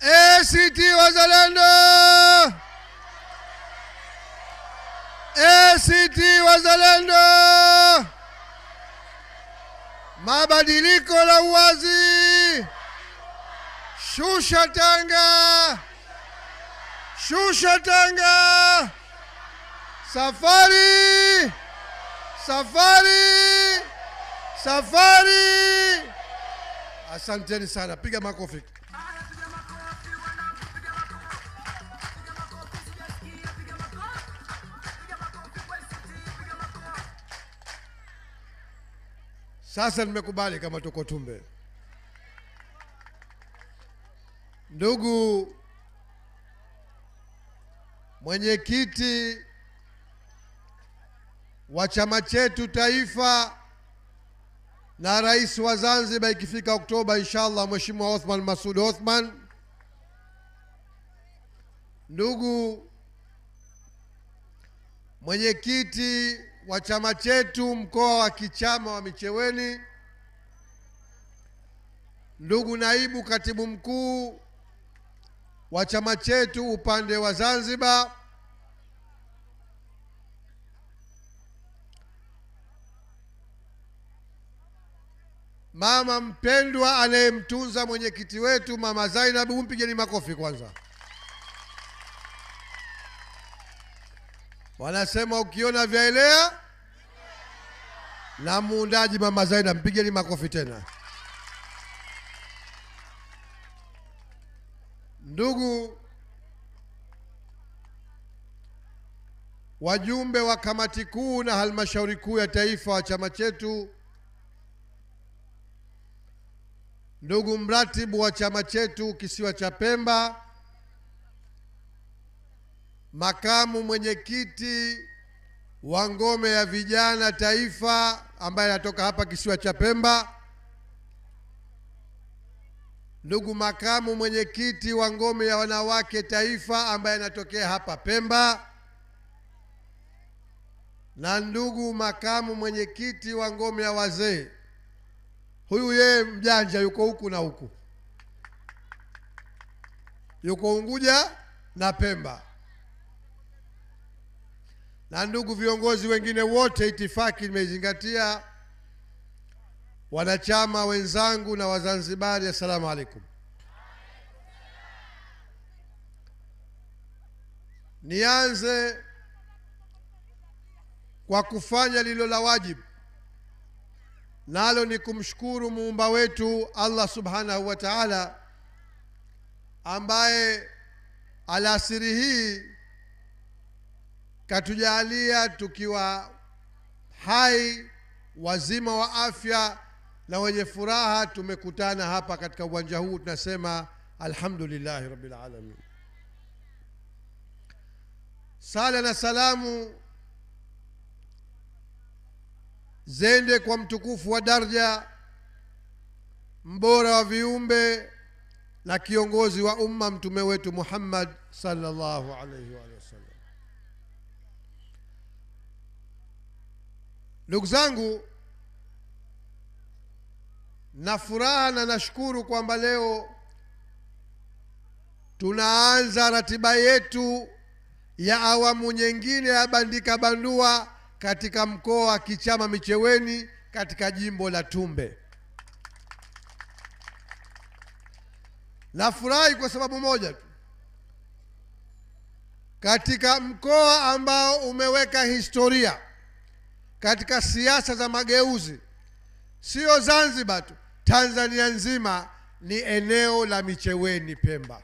ACT Wazalendo! ACT Wazalendo! Mabadiliko la uwazi! Shusha tanga! Shusha tanga! Safari! Safari! Safari! Asanteni sana, piga makofi. Sasa nimekubali kama tuko Tumbe. Ndugu mwenyekiti wa chama chetu taifa na rais wa Zanzibar ikifika Oktoba inshallah, Mheshimiwa Othman Masoud Othman, ndugu mwenyekiti wa chama chetu mkoa wa kichama wa Micheweni, ndugu naibu katibu mkuu wa chama chetu upande wa Zanzibar, mama mpendwa anayemtunza mwenyekiti wetu Mama Zainab, mpigeni makofi kwanza. Wanasema ukiona vyaelea, na muundaji Mama Zainab, mpigeni makofi tena. Ndugu wajumbe wa kamati kuu na halmashauri kuu ya taifa wa chama chetu, ndugu mratibu wa chama chetu kisiwa cha Pemba, makamu mwenyekiti wa ngome ya vijana taifa ambaye anatoka hapa kisiwa cha Pemba, ndugu makamu mwenyekiti wa ngome ya wanawake taifa ambaye anatokea hapa Pemba, na ndugu makamu mwenyekiti wa ngome ya wazee. Huyu yeye mjanja, yuko huku na huku, yuko Unguja na Pemba. Na ndugu viongozi wengine wote, itifaki imezingatia. Wanachama wenzangu na Wazanzibari, assalamu alaikum. Nianze kwa kufanya lilo la wajibu, nalo ni kumshukuru muumba wetu Allah subhanahu wa ta'ala, ambaye alasiri hii katujalia tukiwa hai, wazima wa afya na wenye furaha, tumekutana hapa katika uwanja huu. Tunasema alhamdulillah rabbil alamin. Sala na salamu zende kwa mtukufu wa daraja, mbora wa viumbe na kiongozi wa umma, mtume wetu Muhammad sallallahu alayhi wa sallam. Ndugu zangu, na furaha na nashukuru kwamba leo tunaanza ratiba yetu ya awamu nyingine ya Bandika Bandua katika mkoa wa kichama Micheweni katika jimbo la Tumbe. Nafurahi kwa sababu moja tu, katika mkoa ambao umeweka historia katika siasa za mageuzi, sio Zanzibar tu, Tanzania nzima, ni eneo la Micheweni Pemba.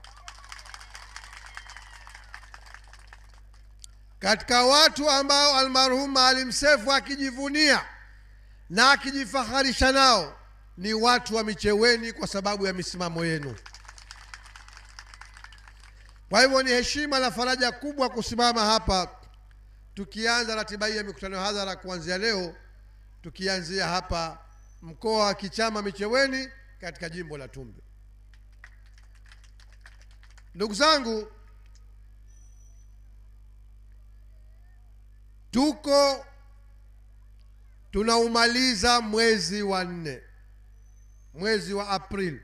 Katika watu ambao almarhum Maalim Seif akijivunia na akijifaharisha nao ni watu wa Micheweni kwa sababu ya misimamo yenu. Kwa hivyo ni heshima na faraja kubwa kusimama hapa tukianza ratiba hii ya mikutano hadhara kuanzia leo, tukianzia hapa mkoa wa kichama Micheweni katika jimbo la Tumbe. Ndugu zangu, tunaumaliza mwezi wa 4, mwezi wa Aprili.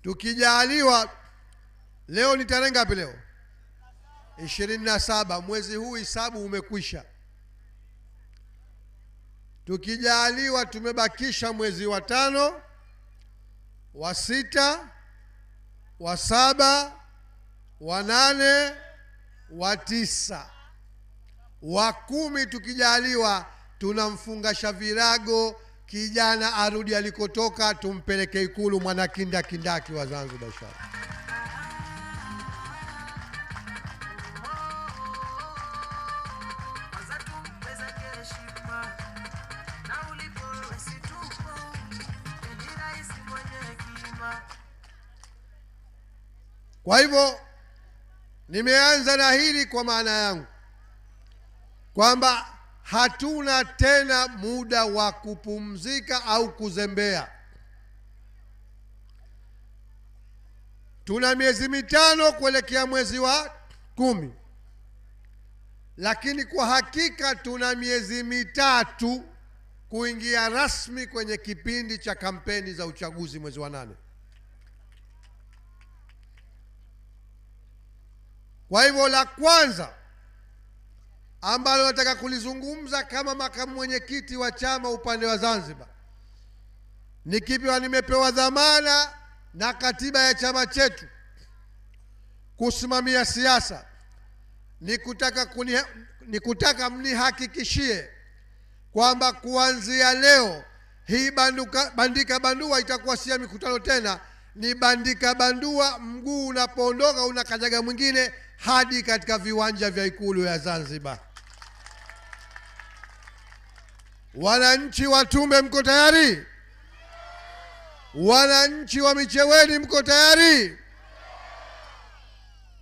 tukijaliwa, leo ni tarehe ngapi leo? 27. Mwezi huu hisabu umekwisha. Tukijaliwa tumebakisha mwezi wa 5, wa 6, wa 7, wa 8, wa 9, wa 10. Tukijaliwa tunamfungasha virago kijana arudi alikotoka, tumpeleke Ikulu Mwanakinda kindaki wa Zanzibar inshallah. Kwa hivyo nimeanza na hili kwa maana yangu kwamba hatuna tena muda wa kupumzika au kuzembea. Tuna miezi 5 kuelekea mwezi wa 10, lakini kwa hakika tuna miezi 3 kuingia rasmi kwenye kipindi cha kampeni za uchaguzi mwezi wa 8. Kwa hivyo la kwanza ambalo nataka kulizungumza kama makamu mwenyekiti wa chama upande wa Zanzibar ni kipi? Nimepewa dhamana na katiba ya chama chetu kusimamia siasa, nikutaka mnihakikishie kwamba kuanzia leo hii bandika bandua itakuwa si mikutano tena, ni bandika bandua, mguu unapoondoka unakanyaga mwingine hadi katika viwanja vya Ikulu ya Zanzibar. Wananchi wa Tumbe mko tayari? Wananchi wa Micheweni mko tayari?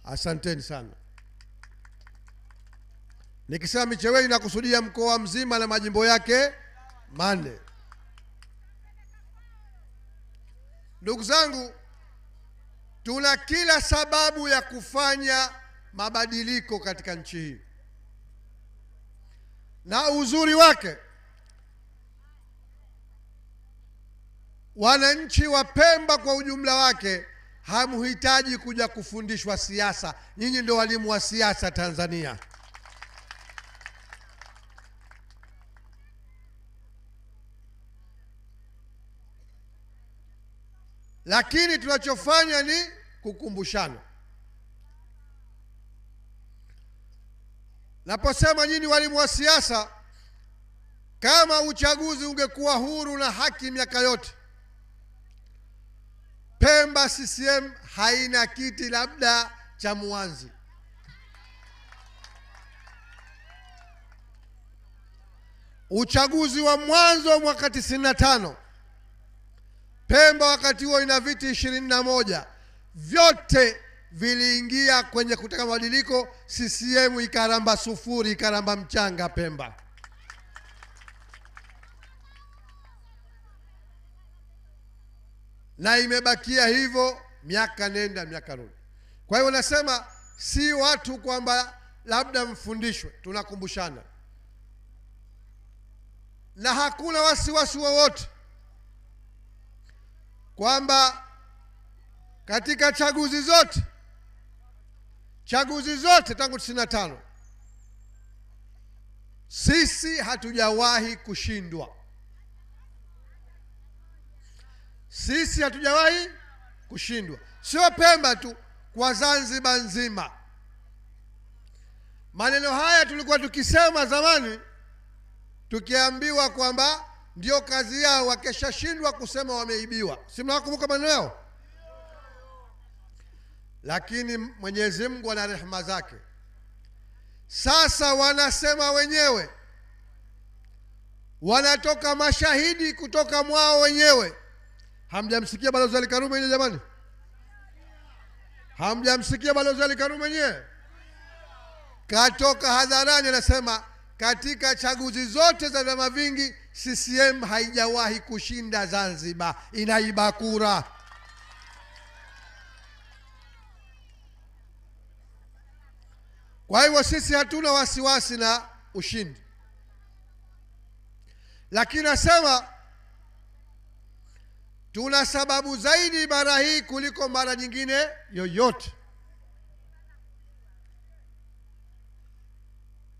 Asanteni sana. Nikisema Micheweni nakusudia mkoa mzima na majimbo yake 4. Ndugu zangu, tuna kila sababu ya kufanya mabadiliko katika nchi hii, na uzuri wake wananchi wa Pemba kwa ujumla wake hamhitaji kuja kufundishwa siasa. Nyinyi ndio walimu wa siasa Tanzania. Lakini tunachofanya ni kukumbushana. Naposema nyinyi walimu wa siasa, kama uchaguzi ungekuwa huru na haki miaka yote, Pemba CCM haina kiti labda cha Mwanzi. Uchaguzi wa mwanzo mwaka 95, Pemba wakati huo ina viti 21, vyote viliingia kwenye kutaka mabadiliko. CCM ikaramba 0, ikaramba mchanga Pemba. Na imebakia hivyo miaka nenda miaka rudi. Kwa hiyo nasema si watu kwamba labda mfundishwe, tunakumbushana. Na hakuna wasiwasi wowote kwamba katika chaguzi zote tangu 95 sisi hatujawahi kushindwa. Sisi hatujawahi kushindwa, sio Pemba tu, kwa Zanzibar nzima. Maneno haya tulikuwa tukisema zamani, tukiambiwa kwamba ndio kazi yao, wakeshashindwa kusema wameibiwa. Si mnakumbuka maneno yao? Lakini Mwenyezi Mungu ana rehema zake, sasa wanasema wenyewe, wanatoka mashahidi kutoka mwao wenyewe. Hamjamsikia Balozi Ali Karume yeye jamani? Hamjamsikia Balozi Ali Karume yeye? Katoka hadharani anasema katika chaguzi zote za vyama vingi CCM haijawahi kushinda Zanzibar, inaiba kura. Kwa hivyo sisi hatuna wasiwasi na ushindi. Lakini nasema tuna sababu zaidi mara hii kuliko mara nyingine yoyote.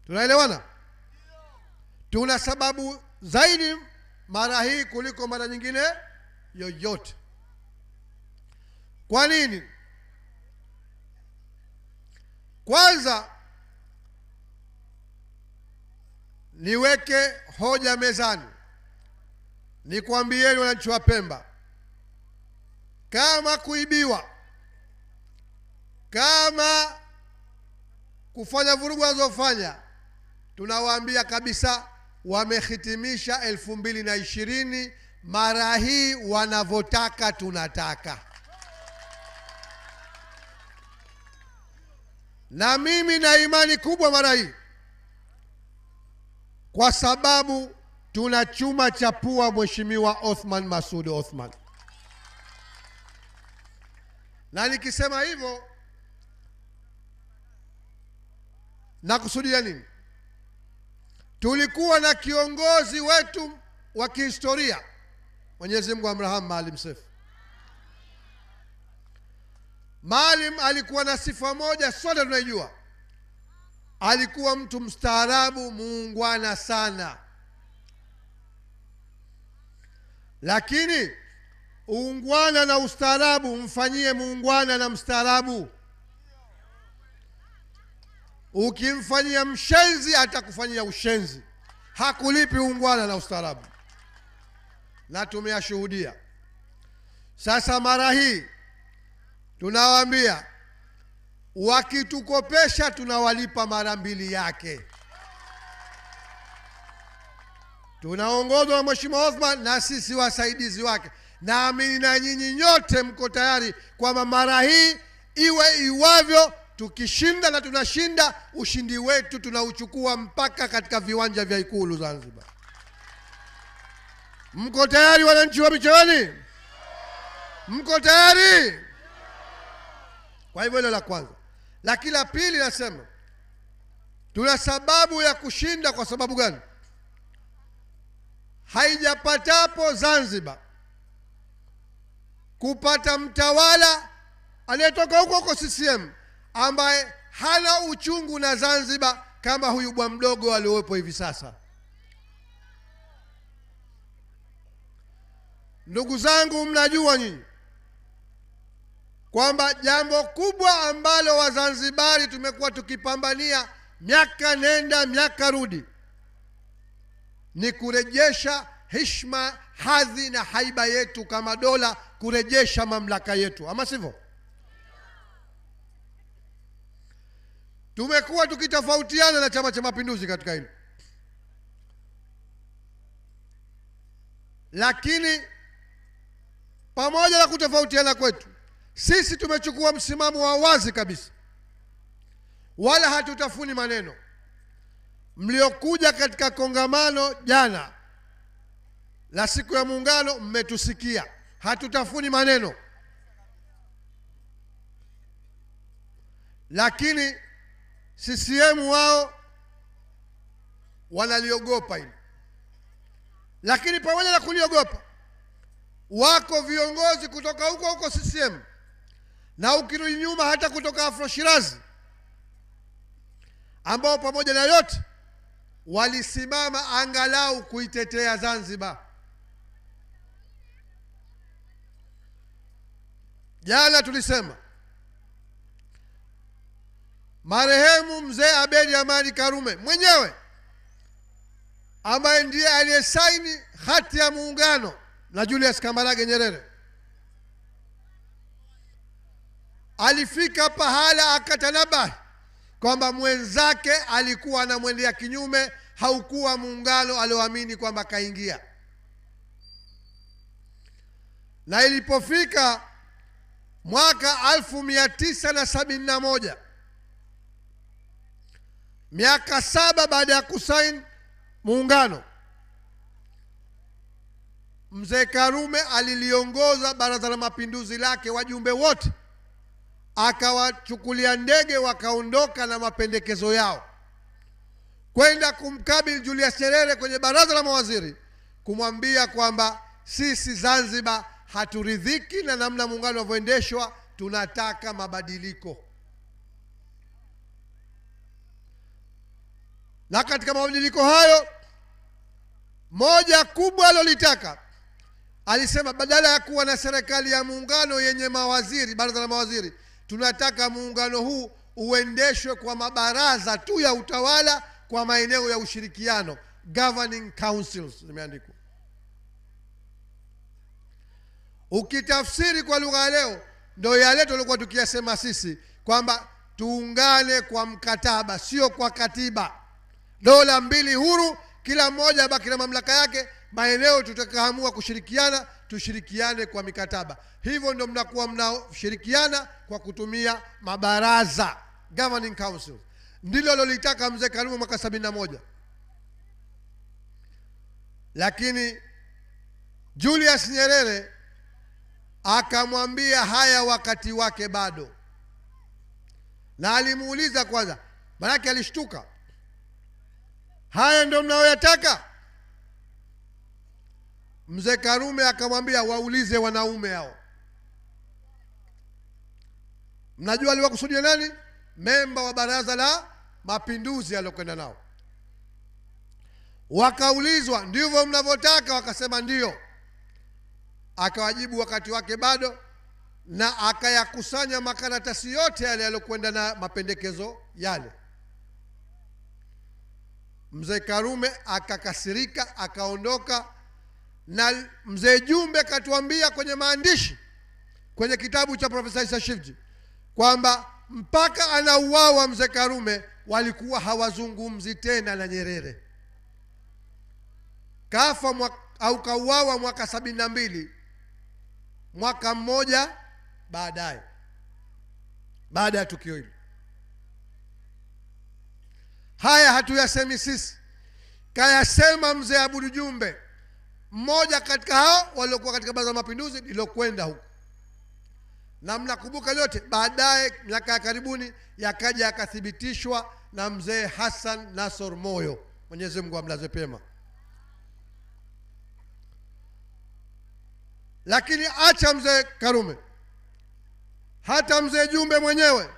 Tunaelewana? Tuna sababu zaidi mara hii kuliko mara nyingine yoyote. Kwa nini? Kwanza niweke hoja mezani, nikwambieni wananchi wa Pemba, kama kuibiwa, kama kufanya vurugu wazofanya, tunawaambia kabisa wamehitimisha 2020. Mara hii wanavotaka tunataka. Na mimi na imani kubwa mara hii, kwa sababu tuna chuma cha pua Mheshimiwa Othman Masoud Othman. Na nikisema hivyo nakusudia nini? Tulikuwa na kiongozi wetu wa kihistoria, Mwenyezi Mungu amrahamu, Maalim Seif. Maalim alikuwa na sifa moja sote tunaijua. Alikuwa mtu mstaarabu, muungwana sana. Lakini uungwana na ustaarabu, mfanyie muungwana na mstaarabu. Ukimfanyia mshenzi atakufanyia ushenzi. Hakulipi uungwana na ustaarabu. Na tumeyashuhudia. Sasa mara hii tunawaambia, wakitukopesha tunawalipa mara mbili yake. Tunaongozwa na Mheshimiwa Othman na sisi wasaidizi wake. Naamini na nyinyi nyote mko tayari kwamba mara hii iwe iwavyo, tukishinda na tunashinda, ushindi wetu tunauchukua mpaka katika viwanja vya Ikulu Zanzibar. Mko tayari wananchi wa Micheweni? Mko tayari? Kwa hivyo hilo la kwanza. Lakini la pili nasema, tuna sababu ya kushinda. Kwa sababu gani? Haijapatapo Zanzibar kupata mtawala aliyetoka huko CCM ambaye hana uchungu na Zanzibar kama huyu bwa mdogo aliowepo hivi sasa. Ndugu zangu, mnajua nyinyi kwamba jambo kubwa ambalo Wazanzibari tumekuwa tukipambania miaka nenda miaka rudi ni kurejesha heshima, hadhi na haiba yetu kama dola, kurejesha mamlaka yetu, ama sivyo? Tumekuwa tukitofautiana na Chama cha Mapinduzi katika hilo, lakini pamoja na kutofautiana kwetu, sisi tumechukua msimamo wa wazi kabisa, wala hatutafuni maneno. Mliokuja katika kongamano jana la siku ya Muungano mmetusikia, hatutafuni maneno. Lakini CCM wao wanaliogopa hili. Lakini pamoja na kuliogopa, wako viongozi kutoka huko CCM na ukirudi nyuma hata kutoka Afro Shirazi, ambao pamoja na yote walisimama angalau kuitetea Zanzibar. Jana tulisema marehemu mzee Abedi Amani Karume mwenyewe, ambaye ndiye aliyesaini hati ya Muungano na Julius Kambarage Nyerere, alifika pahala akatanabahi kwamba mwenzake alikuwa anamwendea kinyume, haukuwa muungano alioamini kwamba kaingia. Na ilipofika mwaka 1971, miaka 7 baada ya kusaini muungano, mzee Karume aliliongoza Baraza la Mapinduzi lake, wajumbe wote akawachukulia ndege, wakaondoka na mapendekezo yao kwenda kumkabili Julius Nyerere kwenye baraza la mawaziri, kumwambia kwamba sisi Zanzibar haturidhiki na namna muungano unavyoendeshwa, tunataka mabadiliko. Na katika mabadiliko hayo, moja kubwa alilotaka, alisema badala ya kuwa na serikali ya muungano yenye mawaziri, baraza la mawaziri, tunataka muungano huu uendeshwe kwa mabaraza tu ya utawala kwa maeneo ya ushirikiano, governing councils zimeandikwa. Ukitafsiri kwa lugha ya leo, ndio yale tulikuwa tukiyasema sisi kwamba tuungane kwa mkataba, sio kwa katiba. Dola mbili huru, kila mmoja baki na mamlaka yake. Maeneo tutakaamua kushirikiana, tushirikiane kwa mikataba. Hivyo ndio mnakuwa mnashirikiana kwa kutumia mabaraza, governing council. Ndilo alilotaka mzee Karume mwaka 71. Lakini Julius Nyerere akamwambia haya wakati wake bado, na alimuuliza kwanza, maana alishtuka, haya ndio mnaoyataka? Mzee Karume akamwambia waulize wanaume hao. Mnajua aliwakusudia nani? Memba wa Baraza la Mapinduzi aliyokwenda nao. Wakaulizwa, ndivyo mnavyotaka? Wakasema ndio. Akawajibu wakati wake bado, na akayakusanya makaratasi yote yale yaliyokwenda na mapendekezo yale. Mzee Karume akakasirika, akaondoka. Na mzee Jumbe katuambia kwenye maandishi kwenye kitabu cha Profesa Isa Shivji kwamba mpaka anauawa mzee Karume walikuwa hawazungumzi tena na Nyerere. Kafa au kauawa mwaka 72, mwaka mmoja baadaye, baada ya tukio hili. Haya hatuyasemi sisi, kayasema mzee Abudu Jumbe, mmoja katika hao waliokuwa katika Baraza la Mapinduzi lilokwenda huko. Na mnakumbuka yote, baadaye miaka ya karibuni yakaja yakathibitishwa na mzee Hassan Nasor Moyo, Mwenyezi Mungu amlaze pema. Lakini acha mzee Karume, hata mzee Jumbe mwenyewe,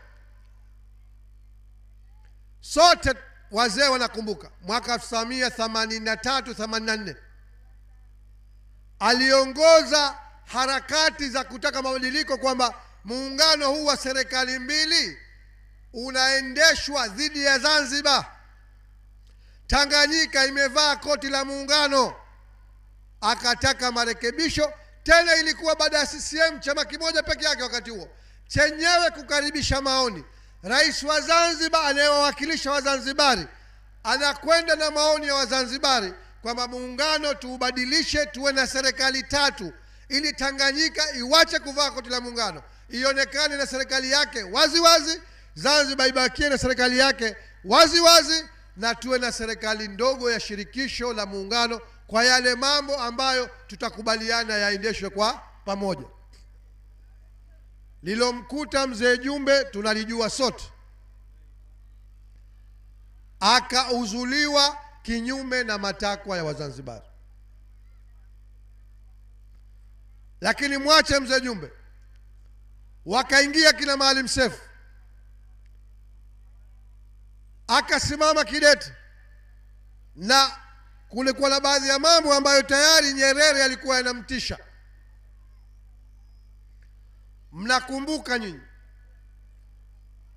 sote wazee wanakumbuka mwaka 1983-84 aliongoza harakati za kutaka mabadiliko, kwamba muungano huu wa serikali mbili unaendeshwa dhidi ya Zanzibar. Tanganyika imevaa koti la muungano. Akataka marekebisho. Tena ilikuwa baada ya CCM, chama kimoja peke yake wakati huo, chenyewe kukaribisha maoni. Rais wa Zanzibar anayewawakilisha Wazanzibari anakwenda na maoni ya Wazanzibari kwamba muungano tuubadilishe, tuwe na serikali tatu, ili Tanganyika iwache kuvaa koti la muungano, ionekane na serikali yake wazi wazi, Zanzibar ibakie na serikali yake wazi wazi, na tuwe na serikali ndogo ya shirikisho la muungano kwa yale mambo ambayo tutakubaliana yaendeshwe kwa pamoja. Lilomkuta mzee Jumbe tunalijua sote. Akauzuliwa kinyume na matakwa ya Wazanzibari. Lakini mwache mzee Jumbe, wakaingia kina Maalim Seif, akasimama kidete, na kulikuwa na baadhi ya mambo ambayo tayari Nyerere alikuwa yanamtisha. Mnakumbuka nyinyi,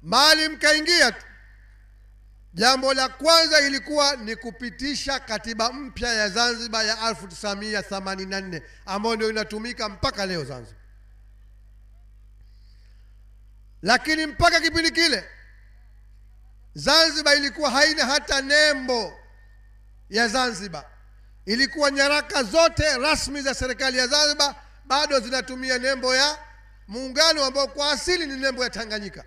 Maalim kaingia tu, jambo la kwanza ilikuwa ni kupitisha katiba mpya ya Zanzibar ya 1984 ambayo ndio inatumika mpaka leo Zanzibar. Lakini mpaka kipindi kile Zanzibar ilikuwa haina hata nembo ya Zanzibar. Ilikuwa nyaraka zote rasmi za serikali ya Zanzibar bado zinatumia nembo ya muungano, ambao kwa asili ni nembo ya Tanganyika.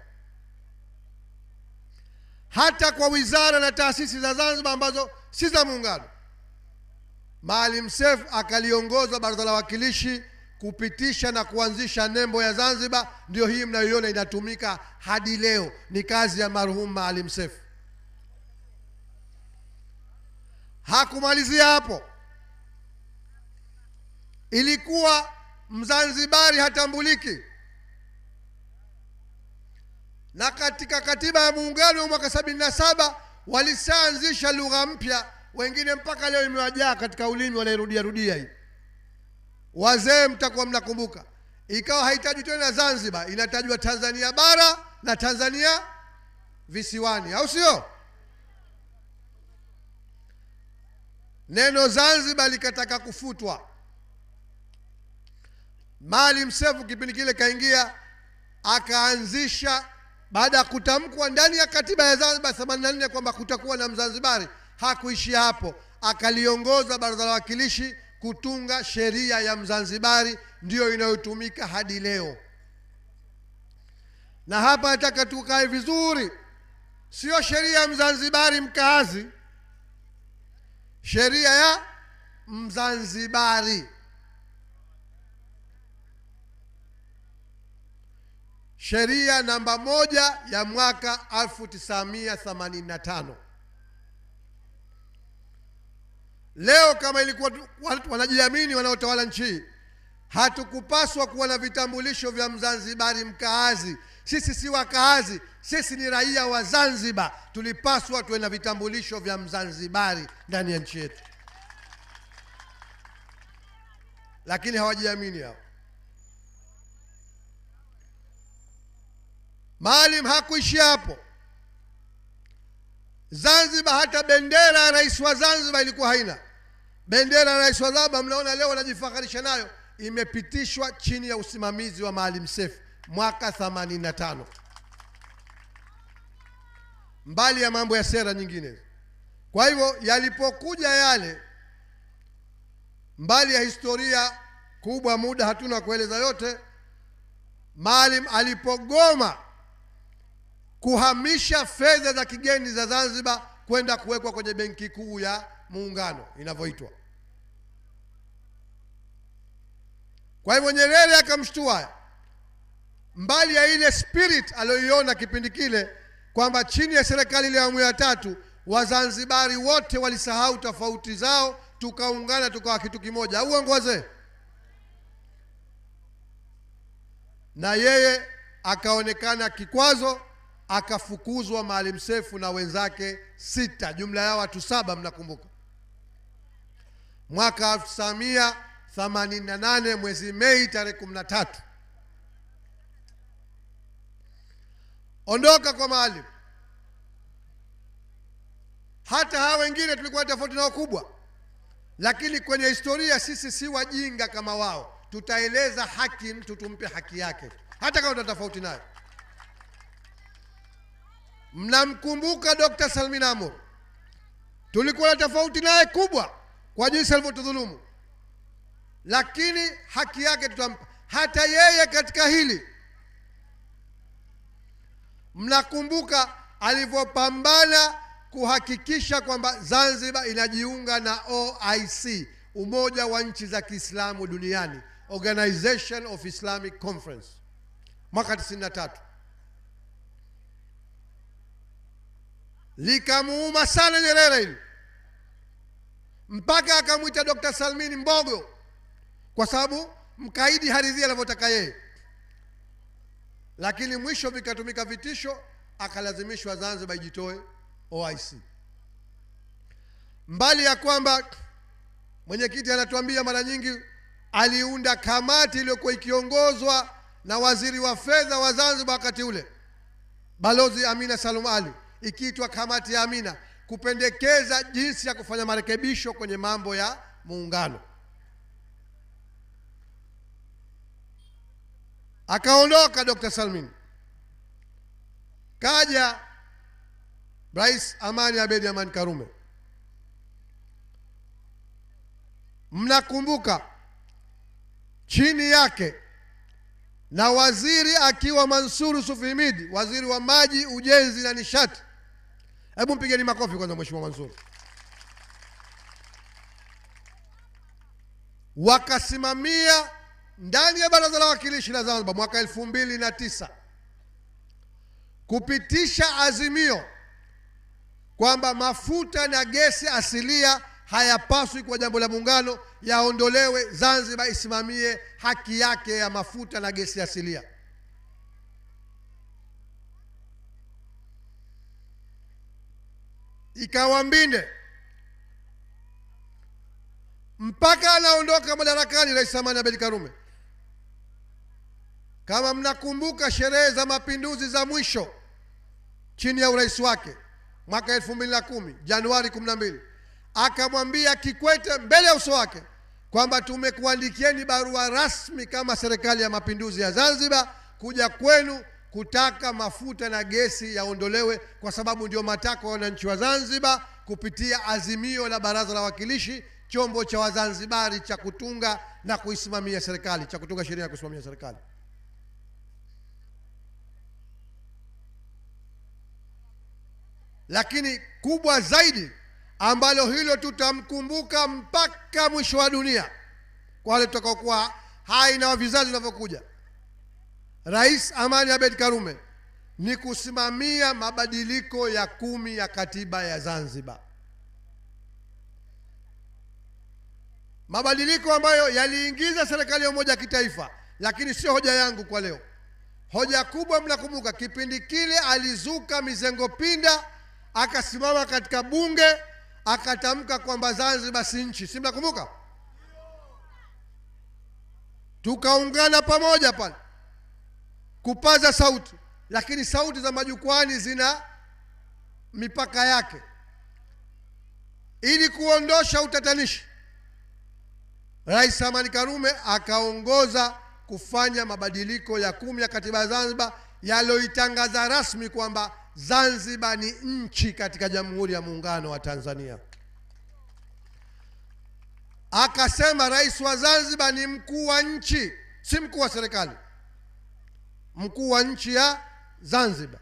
Hata kwa wizara na taasisi za Zanzibar ambazo si za muungano, Maalim Seif akaliongoza Baraza la Wawakilishi kupitisha na kuanzisha nembo ya Zanzibar. Ndio hii mnayoiona inatumika hadi leo, ni kazi ya marhum Maalim Seif. Hakumalizia hapo. Ilikuwa Mzanzibari hatambuliki. Na katika katiba ya muungano wa mwaka 77 walisaanzisha lugha mpya, wengine mpaka leo imewajaa katika ulimi, wanairudia rudia hii. Wazee mtakuwa mnakumbuka, ikawa haitajwi tena Zanzibar, inatajwa Tanzania bara na Tanzania visiwani, au sio? Neno Zanzibar likataka kufutwa. Maalim Seif kipindi kile kaingia, akaanzisha, baada ya kutamkwa ndani ya katiba ya Zanzibar 84 kwamba kutakuwa na Mzanzibari, hakuishia hapo, akaliongoza baraza la wawakilishi kutunga sheria ya Mzanzibari, ndiyo inayotumika hadi leo. Na hapa nataka tukae vizuri, sio sheria ya Mzanzibari mkaazi, sheria ya Mzanzibari. Sheria namba 1 ya mwaka 1985. Leo kama ilikuwa wanajiamini wanaotawala nchi, hatukupaswa kuwa na vitambulisho vya Mzanzibari mkaazi. Sisi si wakaazi, sisi ni raia wa Zanzibar. Tulipaswa tuwe na vitambulisho vya Mzanzibari ndani ya nchi yetu, lakini hawajiamini hao. Maalim hakuishia hapo. Zanzibar hata bendera ya rais wa Zanzibar ilikuwa haina. Bendera ya rais wa Zanzibar mnaona leo wanajifakharisha nayo, imepitishwa chini ya usimamizi wa Maalim Seif mwaka 85. Mbali ya mambo ya sera nyingine. Kwa hivyo yalipokuja yale, mbali ya historia kubwa, muda hatuna kueleza yote, Maalim alipogoma kuhamisha fedha za kigeni za Zanzibar kwenda kuwekwa kwenye benki kuu ya muungano inavyoitwa. Kwa hivyo Nyerere akamshtua, mbali ya ile spirit aliyoiona kipindi kile kwamba chini ya serikali ile ya awamu ya 3 Wazanzibari wote walisahau tofauti zao, tukaungana tukawa kitu kimoja, au uongoze. Na yeye akaonekana kikwazo, akafukuzwa Maalim Seif na wenzake 6, jumla ya watu 7 mnakumbuka. Mwaka 1988 mwezi Mei tarehe 13. Ondoka kwa Maalim. Hata hawa wengine tulikuwa tofauti nao kubwa, lakini kwenye historia sisi si wajinga kama wao. Tutaeleza haki, mtu tumpe haki yake hata kama tofauti naye. Mnamkumbuka Dr. Salmin Amur, tulikuwa na tofauti naye kubwa kwa jinsi alivyotudhulumu, lakini haki yake tutampa. Hata yeye katika hili mnakumbuka alivyopambana kuhakikisha kwamba Zanzibar inajiunga na OIC, Umoja wa Nchi za Kiislamu Duniani, Organization of Islamic Conference, mwaka 93. Likamuuma sana Nyerere hili, mpaka akamwita Dr. Salmin mbogo, kwa sababu mkaidi haridhia anavyotaka yeye. Lakini mwisho vikatumika vitisho, akalazimishwa Zanzibar ijitoe OIC. Mbali ya kwamba mwenyekiti anatuambia mara nyingi aliunda kamati iliyokuwa ikiongozwa na waziri wa fedha wa Zanzibar wakati ule, Balozi Amina Salum Ali, ikiitwa kamati ya Amina, kupendekeza jinsi ya kufanya marekebisho kwenye mambo ya muungano. Akaondoka Dr. Salmin, kaja Rais Amani Abedi Aman Karume. Mnakumbuka chini yake na waziri akiwa Mansur Sufimidi, waziri wa maji, ujenzi na nishati. Hebu mpigeni makofi kwanza Mheshimiwa Mansur. Wakasimamia ndani ya baraza la wawakilishi la Zanzibar mwaka 2009 kupitisha azimio kwamba mafuta na gesi asilia hayapaswi kwa jambo la muungano, yaondolewe. Zanzibar isimamie haki yake ya mafuta na gesi asilia. Ikawa Mbinde mpaka anaondoka madarakani Rais Amani Abeid Karume. Kama mnakumbuka sherehe za mapinduzi za mwisho chini ya urais wake mwaka 2010 Januari 12, akamwambia Kikwete mbele ya uso wake kwamba tumekuandikieni barua rasmi kama serikali ya mapinduzi ya Zanzibar kuja kwenu kutaka mafuta na gesi yaondolewe, kwa sababu ndio matakwa ya wananchi wa Zanzibar kupitia azimio la Baraza la Wawakilishi, chombo cha Wazanzibari cha kutunga na kuisimamia serikali, cha kutunga sheria na kusimamia serikali. Lakini kubwa zaidi ambalo hilo tutamkumbuka mpaka mwisho wa dunia kwa wale tutakaokuwa hai na vizazi vinavyokuja, Rais Amani Abeid Karume, ni kusimamia mabadiliko ya 10 ya katiba ya Zanzibar. Mabadiliko ambayo yaliingiza serikali ya umoja wa kitaifa, lakini sio hoja yangu kwa leo. Hoja kubwa, mnakumbuka kipindi kile alizuka Mizengo Pinda, akasimama katika bunge akatamka kwamba Zanzibar si nchi. Si mnakumbuka? Tukaungana pamoja pale kupaza sauti, lakini sauti za majukwani zina mipaka yake. Ili kuondosha utatanishi, Rais Amani Karume akaongoza kufanya mabadiliko ya 10 ya katiba ya Zanzibar yaloitangaza rasmi kwamba Zanzibar ni nchi katika Jamhuri ya Muungano wa Tanzania. Akasema rais wa Zanzibar ni mkuu wa nchi, si mkuu wa serikali, mkuu wa nchi ya Zanzibar.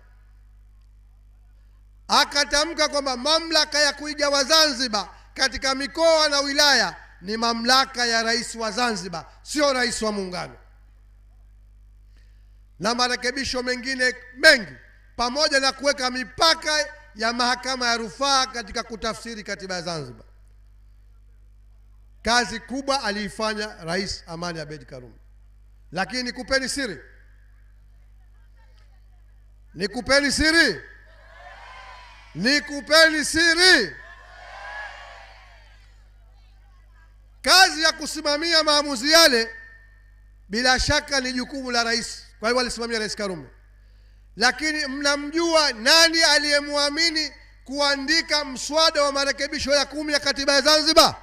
Akatamka kwamba mamlaka ya kuigawa Zanzibar katika mikoa na wilaya ni mamlaka ya rais wa Zanzibar, sio rais wa muungano. Na marekebisho mengine mengi, pamoja na kuweka mipaka ya mahakama ya rufaa katika kutafsiri katiba ya Zanzibar. Kazi kubwa aliifanya Rais Amani Abeid Karume. Lakini nikupeni siri, kazi ya kusimamia maamuzi yale bila shaka ni jukumu la rais, kwa hiyo alisimamia Rais Karume. Lakini mnamjua nani aliyemwamini kuandika mswada wa marekebisho ya 10 ya katiba ya Zanzibar?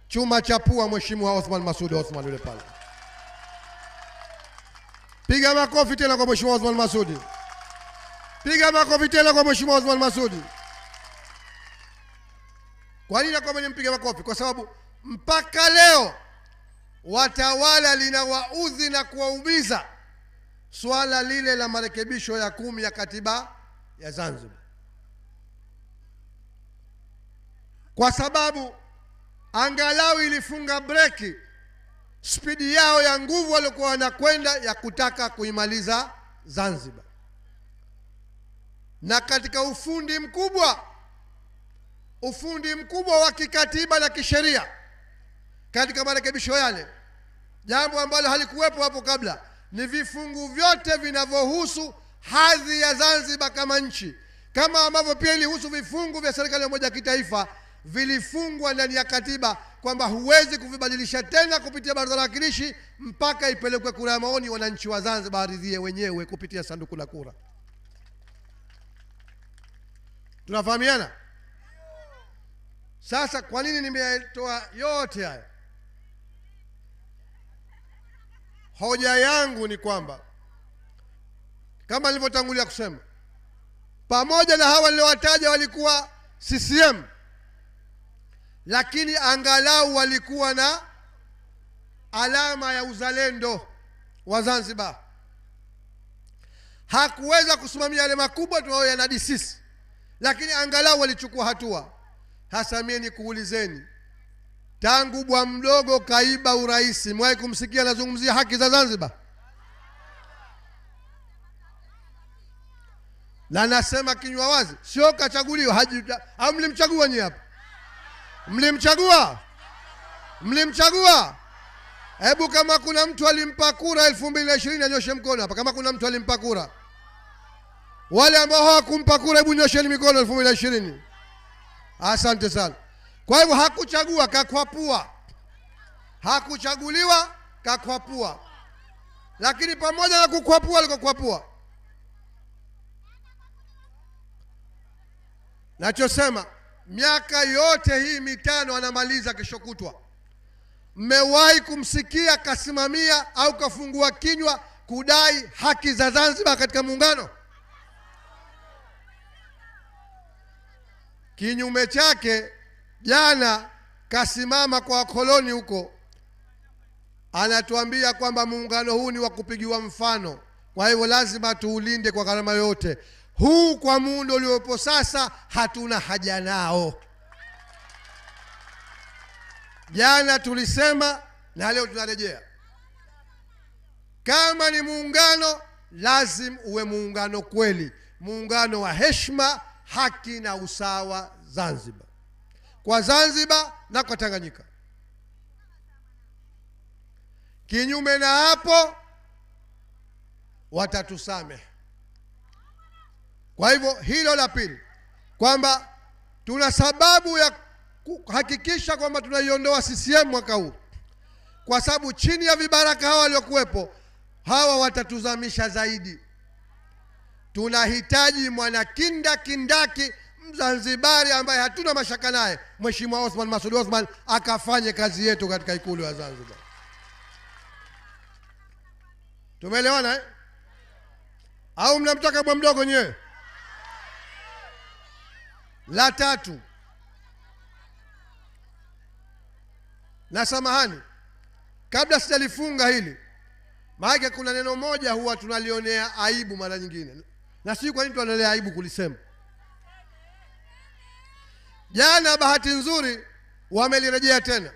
Chuma cha pua, Mheshimiwa Othman Masoud Othman yule pale. Piga makofi tena kwa Mheshimiwa Othman Masoud. Piga makofi tena kwa Mheshimiwa Othman Masoud. Kwa nini nakwambia nimpige makofi? Kwa sababu mpaka leo watawala linawaudhi na kuwaumiza swala lile la marekebisho ya 10 ya katiba ya Zanzibar, kwa sababu angalau ilifunga breki spidi yao ya nguvu walikuwa wanakwenda ya kutaka kuimaliza Zanzibar. Na katika ufundi mkubwa wa kikatiba na kisheria katika marekebisho yale, jambo ambalo halikuwepo hapo kabla, ni vifungu vyote vinavyohusu hadhi ya Zanzibar kama nchi, kama ambavyo pia ilihusu vifungu vya serikali ya umoja wa kitaifa, vilifungwa ndani ya katiba kwamba huwezi kuvibadilisha tena kupitia Baraza la Wawakilishi mpaka ipelekwe kura ya maoni, wananchi wa Zanzibar waridhie wenyewe kupitia sanduku la kura. Tunafahamiana? Sasa kwa nini nimetoa yote haya? Hoja yangu ni kwamba kama nilivyotangulia kusema, pamoja na hawa niliowataja walikuwa CCM, lakini angalau walikuwa na alama ya uzalendo wa Zanzibar. Hakuweza kusimamia yale makubwa tunayoyanadi sisi, lakini angalau walichukua hatua. Hasa mimi nikuulizeni, tangu bwa mdogo kaiba urais, mwahi kumsikia anazungumzia haki za Zanzibar? Na nasema kinywa wazi, sio kachaguliwa, au mlimchagua nyinyi hapa? Mlimchagua? Mlimchagua? Hebu kama kuna mtu alimpa kura 2020 anyoshe mkono hapa. Kama kuna mtu alimpa kura. Wale ambao hawakumpa kura hebu nyosheni mikono 2020. Asante sana. Kwa hivyo hakuchagua, kakwapua. Hakuchaguliwa, kakwapua. Lakini pamoja na kukwapua alikokwapua, nachosema miaka yote hii mitano anamaliza kesho kutwa, mmewahi kumsikia kasimamia au kafungua kinywa kudai haki za Zanzibar katika muungano? Kinyume chake, jana kasimama kwa koloni huko, anatuambia kwamba muungano huu ni wa kupigiwa mfano, kwa hivyo lazima tuulinde kwa gharama yote. Huu kwa muundo uliopo sasa hatuna haja nao. Jana tulisema na leo tunarejea, kama ni muungano lazim uwe muungano kweli, muungano wa heshima, haki na usawa Zanzibar, kwa Zanzibar na kwa Tanganyika. Kinyume na hapo watatusamehe. Kwa hivyo hilo la pili, kwamba tuna sababu ya kuhakikisha kwamba tunaiondoa CCM mwaka huu, kwa sababu chini ya vibaraka hawa waliokuwepo, hawa watatuzamisha zaidi. Tunahitaji mwanakinda kindaki Mzanzibari ambaye hatuna mashaka naye, Mheshimiwa Othman Masoud Othman, akafanye kazi yetu katika ikulu ya Zanzibar. Tumeelewana eh? Au mnamtaka bwa mdogo nyewe? La tatu, na samahani kabla sijalifunga hili, maana kuna neno moja huwa tunalionea aibu mara nyingine, na sio kwa nini tunalionea aibu kulisema. Jana bahati nzuri wamelirejea tena.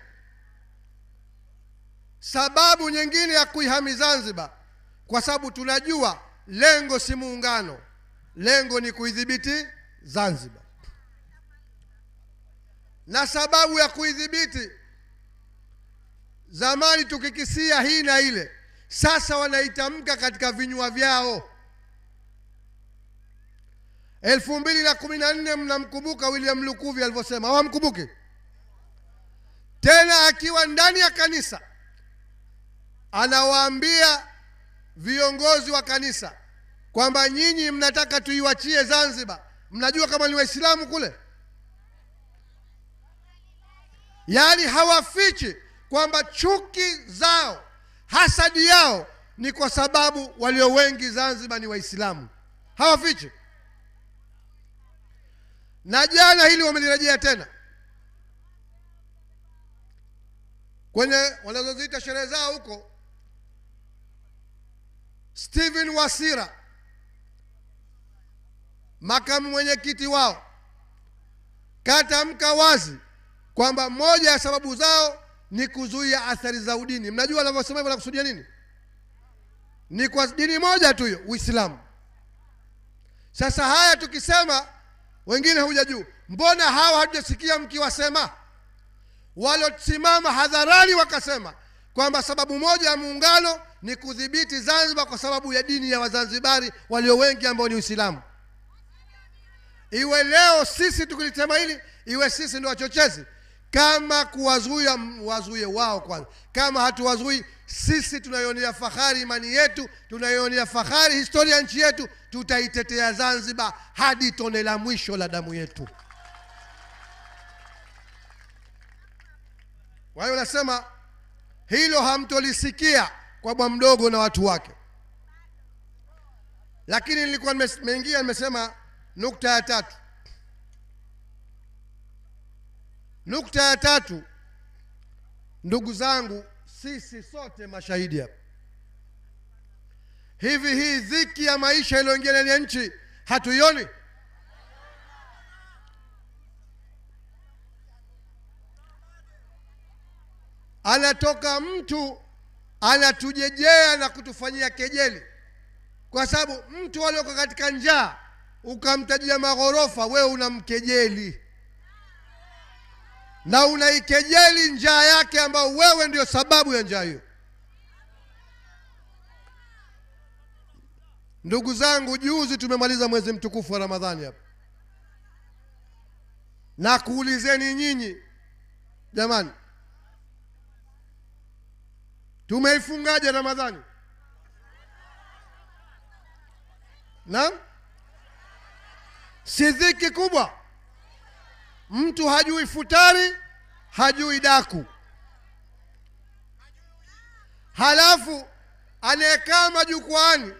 Sababu nyingine ya kuihami Zanzibar, kwa sababu tunajua lengo si muungano, lengo ni kuidhibiti Zanzibar. Na sababu ya kuidhibiti, zamani tukikisia hii na ile, sasa wanaitamka katika vinywa vyao. 2014 mnamkumbuka William Lukuvi alivyosema, hawamkumbuki? Tena akiwa ndani ya kanisa anawaambia viongozi wa kanisa kwamba nyinyi mnataka tuiwachie Zanzibar, mnajua kama ni Waislamu kule. Yaani hawafichi kwamba chuki zao, hasadi yao ni kwa sababu walio wengi Zanzibar ni Waislamu. Hawafichi. Na jana hili wamelirejea tena kwenye wanazoziita sherehe zao huko. Stephen Wasira, makamu mwenyekiti wao, katamka wazi kwamba moja ya sababu zao ni kuzuia athari za udini. Mnajua wanavyosema hivyo wanakusudia nini? Ni kwa dini moja tu hiyo, Uislamu. Sasa haya tukisema, wengine hujajua, mbona hawa hatujasikia mkiwasema? Walosimama hadharani wakasema kwamba sababu moja ya muungano ni kudhibiti Zanzibar kwa sababu ya dini ya Wazanzibari walio wengi ambao ni Uislamu. Iwe leo sisi tukilitema hili, iwe sisi ndio wachochezi. Kama kuwazuia, wazuie wao kwanza. Kama hatuwazui, sisi tunaionea fahari imani yetu, tunaionea fahari historia nchi yetu, tutaitetea Zanzibar hadi tone la mwisho la damu yetu. Kwa hiyo nasema hilo hamtolisikia kwa bwa mdogo na watu wake. Lakini nilikuwa nimeingia nimesema nukta ya tatu. Nukta ya tatu, ndugu zangu, sisi sote mashahidi hapa. Hivi hii dhiki ya maisha iliyoingia ndani ya nchi hatuioni? Anatoka mtu anatujejea na kutufanyia kejeli, kwa sababu mtu aliyoko katika njaa ukamtajia maghorofa, wewe unamkejeli. na unaikejeli njaa yake ambao wewe ndio sababu ya njaa hiyo. Ndugu zangu, juzi tumemaliza mwezi mtukufu wa Ramadhani hapa. Na kuulizeni nyinyi jamani, tumeifungaje Ramadhani? Na si dhiki kubwa? Mtu hajui futari, hajui daku, halafu anayekaa majukwaani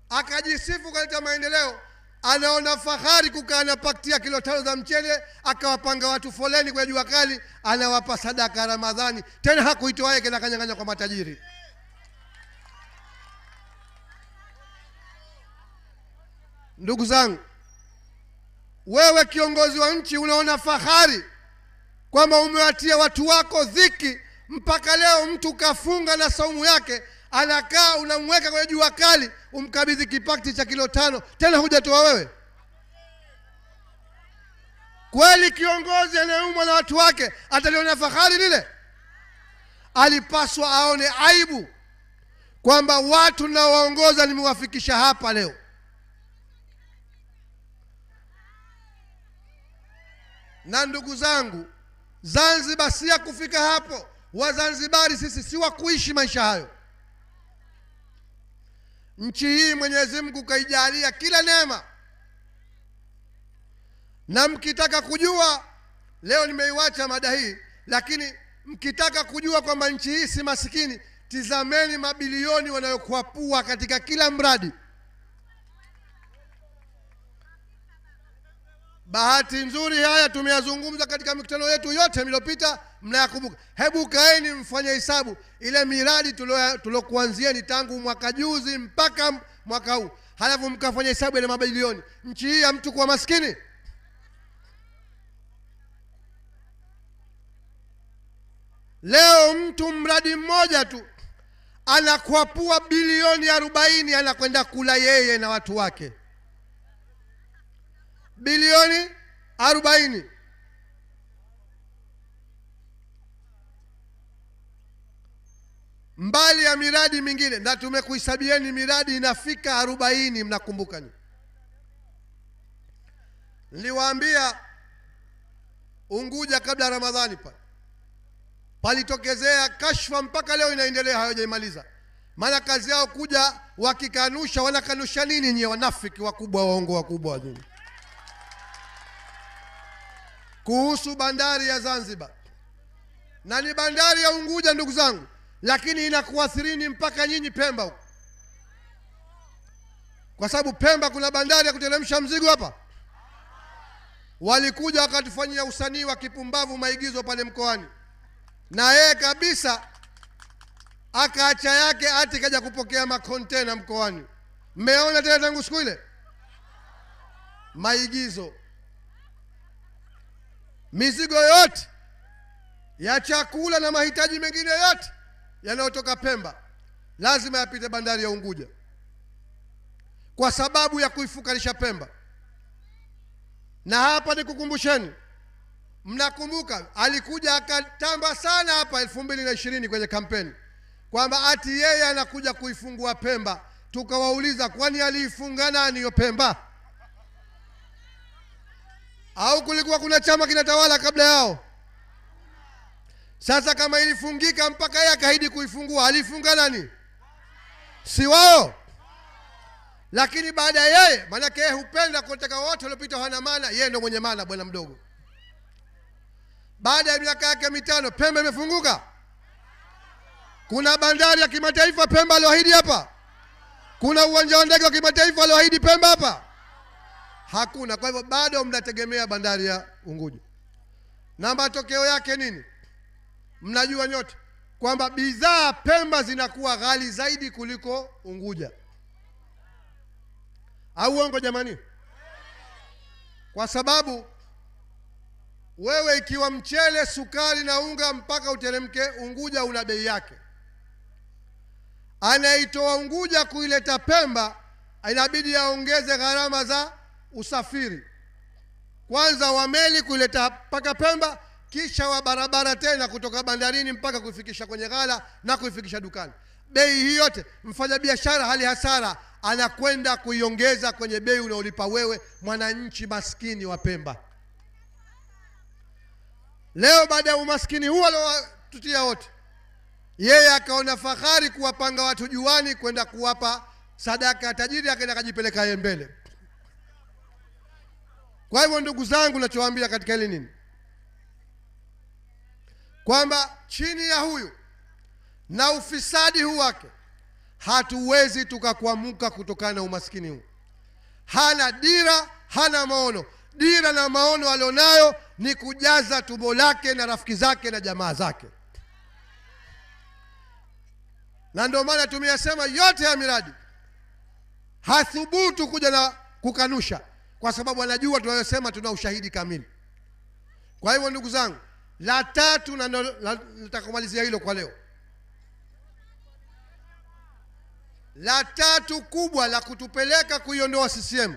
akajisifu kaleta maendeleo, anaona fahari kukaa na pakti ya kilo 5 za mchele, akawapanga watu foleni kwa jua kali, anawapa sadaka Ramadhani, tena hakuitoa yake na kanyang'anya kwa matajiri. Ndugu zangu, wewe kiongozi wa nchi unaona fahari kwamba umewatia watu wako dhiki, mpaka leo mtu kafunga na saumu yake, anakaa unamweka kwenye jua kali, umkabidhi kipakti cha kilo 5, tena hujatoa wewe? Kweli kiongozi anayeumwa na watu wake ataliona fahari lile? Alipaswa aone aibu kwamba watu na waongoza nimewafikisha hapa leo. Na ndugu zangu, Zanzibar si ya kufika hapo. Wazanzibari sisi si wa kuishi maisha hayo. Nchi hii Mwenyezi Mungu kaijalia kila neema, na mkitaka kujua, leo nimeiwacha mada hii, lakini mkitaka kujua kwamba nchi hii si masikini, tizameni mabilioni wanayokuapua katika kila mradi. Bahati nzuri haya tumeyazungumza katika mikutano yetu yote iliyopita, mnayakumbuka. Hebu kaeni mfanye hesabu ile miradi tulokuanzieni tangu mwaka juzi mpaka mwaka huu, halafu mkafanya hesabu ile mabilioni. Nchi hii ya mtu kuwa maskini? Leo mtu mradi mmoja tu anakuapua bilioni 40, anakwenda kula yeye na watu wake. Bilioni 40. Mbali ya miradi mingine, na tumekuhesabieni miradi inafika 40, mnakumbuka ni? Niliwaambia Unguja kabla Ramadhani palitokezea kashfa, mpaka leo inaendelea, hawajaimaliza. Maana kazi yao kuja wakikanusha, wanakanusha nini nyie wanafiki wakubwa, waongo wakubwa nyinyi? Kuhusu bandari ya Zanzibar. Na ni bandari ya Unguja ndugu zangu, lakini inakuathirini mpaka nyinyi Pemba huko. Kwa sababu Pemba kuna bandari ya kuteremsha mzigo hapa. Walikuja wakatufanyia usanii wa kipumbavu, maigizo pale mkoani, na yeye kabisa akaacha yake ati kaja kupokea makontena mkoani. Mmeona tena tangu siku ile maigizo? Mizigo yote ya chakula na mahitaji mengine yote yanayotoka Pemba lazima yapite bandari ya Unguja, kwa sababu ya kuifukarisha Pemba. Na hapa nikukumbusheni, mnakumbuka alikuja akatamba sana hapa 2020 kwenye kampeni kwamba ati yeye anakuja kuifungua Pemba. Tukawauliza, kwani aliifunga nani hiyo Pemba? Au kulikuwa kuna chama kinatawala kabla yao? Sasa kama ilifungika mpaka yeye akaahidi kuifungua, alifunga nani? Si wao? Lakini baada ya yeye, maana yeye hupenda kutaka wote waliopita hana maana, yeye ndio mwenye maana, bwana mdogo. Baada ya miaka yake 5 Pemba imefunguka. Kuna bandari ya kimataifa Pemba aliyoahidi hapa? Kuna uwanja wa ndege wa kimataifa aliyoahidi Pemba hapa? Hakuna. Kwa hivyo bado mnategemea bandari ya Unguja. Na matokeo yake nini? Mnajua nyote kwamba bidhaa Pemba zinakuwa ghali zaidi kuliko Unguja. Au uongo jamani? Kwa sababu wewe ikiwa mchele, sukari na unga mpaka uteremke Unguja una bei yake. Anaitoa Unguja kuileta Pemba inabidi aongeze gharama za usafiri. Kwanza wa meli kuileta mpaka Pemba, kisha wa barabara tena kutoka bandarini mpaka kuifikisha kwenye ghala na kuifikisha dukani. Bei hii yote mfanyabiashara hali hasara anakwenda kuiongeza kwenye bei unaolipa wewe mwananchi maskini wa Pemba. Leo baada ya umaskini huo aliotutia wote, yeye akaona fahari kuwapanga watu juani kwenda kuwapa sadaka ya tajiri, akaenda kujipeleka yeye mbele. Kwa hivyo ndugu zangu, nachowaambia katika hili nini? Kwamba chini ya huyu na ufisadi huu wake hatuwezi tukakuamuka kutokana na umaskini huu. Hana dira, hana maono. Dira na maono alionayo ni kujaza tumbo lake na rafiki zake na jamaa zake, na ndio maana tumeyasema yote ya miradi. Hathubutu kuja na kukanusha, kwa sababu anajua tunayosema tuna ushahidi kamili. Kwa hivyo ndugu zangu, la tatu na nitakumalizia hilo kwa leo, la tatu kubwa la kutupeleka kuiondoa CCM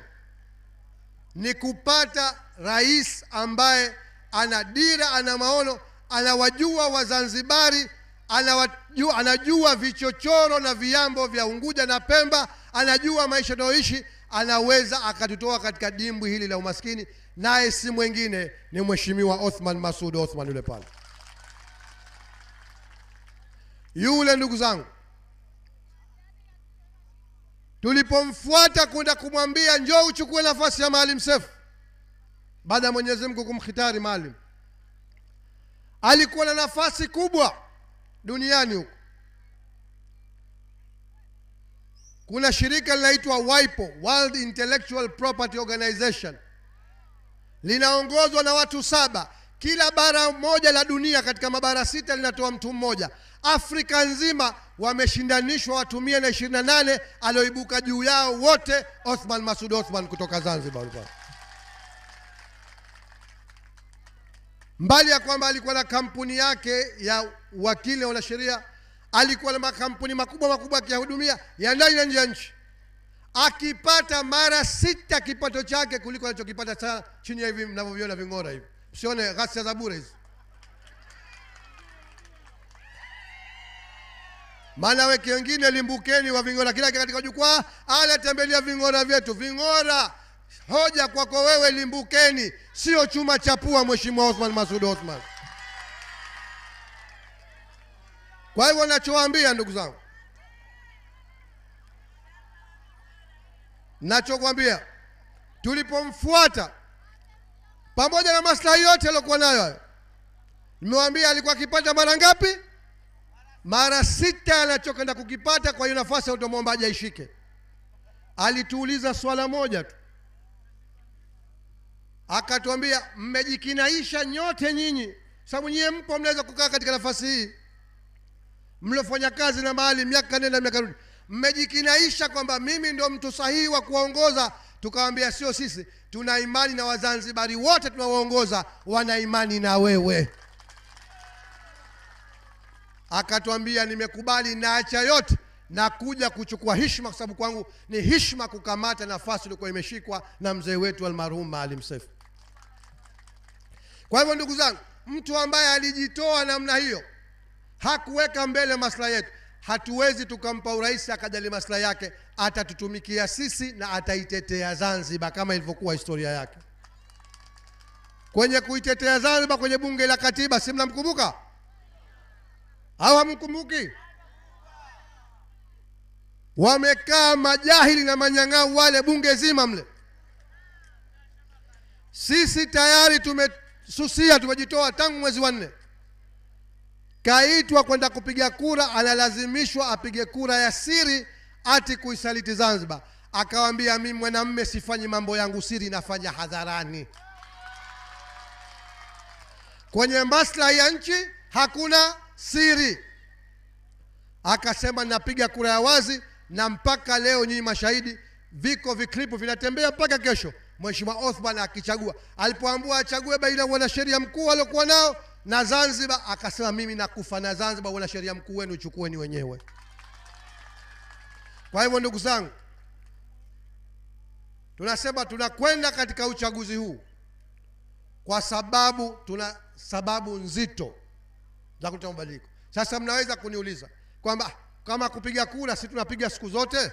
ni kupata rais ambaye ana dira, ana maono, anawajua Wazanzibari, anajua vichochoro na viambo vya Unguja na Pemba, anajua maisha tunayoishi, anaweza akatutoa katika dimbwi hili la umaskini, naye si mwingine ni Mheshimiwa Othman Masoud Othman yule pale. Yule ndugu zangu, tulipomfuata kwenda kumwambia njoo uchukue nafasi ya Maalim Seif, baada ya Mwenyezi Mungu kumkhitari Maalim, alikuwa na nafasi kubwa duniani huko. Kuna shirika linaitwa WIPO, World Intellectual Property Organization, linaongozwa na watu 7. Kila bara moja la dunia katika mabara 6 linatoa mtu mmoja. Afrika nzima wameshindanishwa watu 128, alioibuka juu yao wote Othman Masoud Othman kutoka Zanzibar. Mbali ya kwamba alikuwa na kampuni yake ya wakili na sheria, alikuwa na makampuni makubwa akihudumia ya ndani na nje ya nchi, akipata mara 6 kipato chake kuliko anachokipata sana chini ya hivi mnavyoviona vingora hivi. Msione ghasia za bure hizi. Maana weke wengine limbukeni wa vingora, kila katika jukwaa anatembelea vingora vyetu. Vingora hoja kwako wewe, limbukeni, sio chuma chapua Mheshimiwa Othman Masoud Othman. Kwa hivyo nachowaambia ndugu zangu, nachokwambia, tulipomfuata pamoja na maslahi yote aliyokuwa nayo, nimewaambia alikuwa akipata mara ngapi? Mara 6 anachokwenda kukipata. Kwa hiyo nafasi utamwomba aje aishike. Alituuliza swala moja tu, akatuambia mmejikinaisha nyote nyinyi, sababu nyie mpo mnaweza kukaa katika nafasi hii, mlofanya kazi na mahali miaka nenda miaka rudi, mmejikinaisha kwamba mimi ndio mtu sahihi wa kuongoza. Tukamwambia sio sisi, tuna imani na Wazanzibari wote tunawaongoza wana imani na wewe. Akatuambia nimekubali, naacha yote na kuja kuchukua heshima, kwa sababu kwangu ni heshima kukamata nafasi iliyokuwa imeshikwa na mzee wetu almarhum Maalim Seif. Kwa hivyo ndugu zangu, mtu ambaye alijitoa namna hiyo, hakuweka mbele maslahi yetu, hatuwezi tukampa urais akajali maslahi yake. Atatutumikia sisi na ataitetea Zanzibar kama ilivyokuwa historia yake. Kwenye kuitetea Zanzibar kwenye bunge la katiba, si mnamkumbuka au hamkumbuki? Wamekaa majahili na manyang'au wale bunge zima mle. Sisi tayari tumesusia, tumejitoa tangu mwezi wa 4. Kaitwa kwenda kupiga kura, analazimishwa apige kura ya siri ati kuisaliti Zanzibar. Akawaambia mimi mwanamume sifanyi mambo yangu siri, nafanya hadharani. Kwenye maslahi ya nchi hakuna siri. Akasema napiga kura ya wazi, na mpaka leo nyinyi mashahidi, viko vikripu vinatembea mpaka kesho. Mheshimiwa Othman akichagua, alipoambiwa achague baina ya wanasheria mkuu aliokuwa nao na Zanzibar, akasema mimi nakufa na Zanzibar, wanasheria mkuu wenu chukueni wenyewe. Kwa hivyo ndugu zangu, tunasema tunakwenda katika uchaguzi huu kwa sababu tuna sababu nzito za kuleta mabadiliko. Sasa mnaweza kuniuliza kwamba kama kupiga kura si tunapiga siku zote?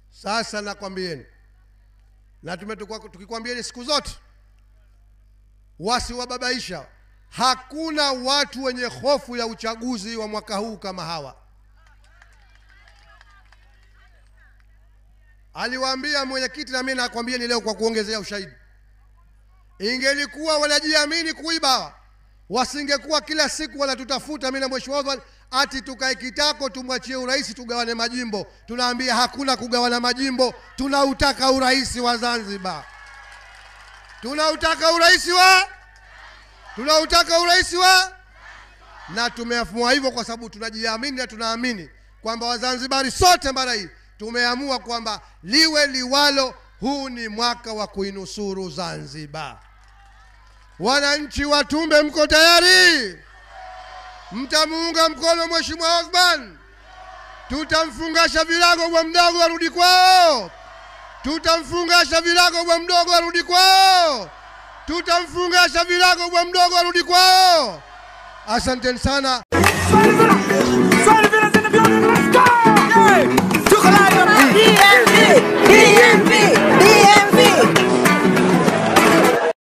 Sasa nakwambieni, na tukikwambieni siku zote, wasiwababaisha. Hakuna watu wenye hofu ya uchaguzi wa mwaka huu kama hawa. Aliwaambia mwenyekiti, na mimi nakwambieni leo kwa kuongezea ushahidi. Ingelikuwa wanajiamini kuiba, wasingekuwa kila siku wanatutafuta mimi na Mheshimiwa Osman ati tukae kitako tumwachie urais tugawane majimbo. Tunaambia hakuna kugawana majimbo, tunautaka urais wa Zanzibar. Tunautaka urais wa na tumeamua hivyo kwa sababu tunajiamini na tunaamini kwamba Wazanzibari sote mara hii tumeamua kwamba liwe liwalo, huu ni mwaka wa kuinusuru Zanzibar. Wananchi wa Tumbe, mko tayari? Mtamuunga mkono Mheshimiwa Osman? Tutamfungasha virago bwa mdogo arudi kwao. Tutamfungasha virago bwa mdogo arudi kwao. Tutamfungasha virago bwa mdogo arudi kwao. Asanteni sana.